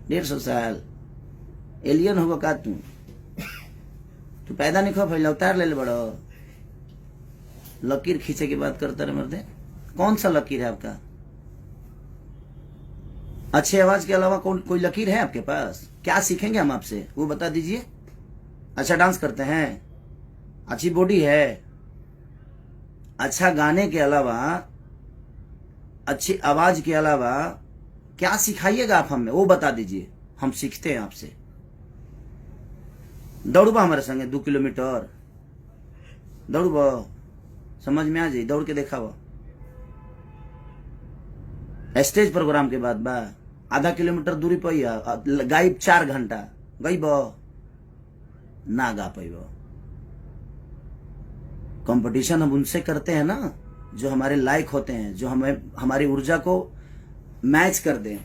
150 साल एलियन होगा का तू पैदा नहीं खो पहले अवतार ले बड़ो। लकीर खींचे की बात करता रहे मर्दे। कौन सा लकीर है आपका? अच्छे आवाज के अलावा कोई लकीर है आपके पास? क्या सीखेंगे हम आपसे, वो बता दीजिए। अच्छा डांस करते हैं, अच्छी बॉडी है, अच्छा गाने के अलावा, अच्छी आवाज के अलावा क्या सिखाइएगा आप हमें, वो बता दीजिए, हम सीखते हैं आपसे। दौड़बा हमारे संगे 2 किलोमीटर दौड़बा, समझ में आ जाए, दौड़ के देखा वो स्टेज प्रोग्राम के बाद बा आधा किलोमीटर दूरी पर गाई 4 घंटा गई बो ना गा पैबो। कंपटीशन हम उनसे करते हैं ना जो हमारे लायक होते हैं, जो हमें हमारी ऊर्जा को मैच कर दें।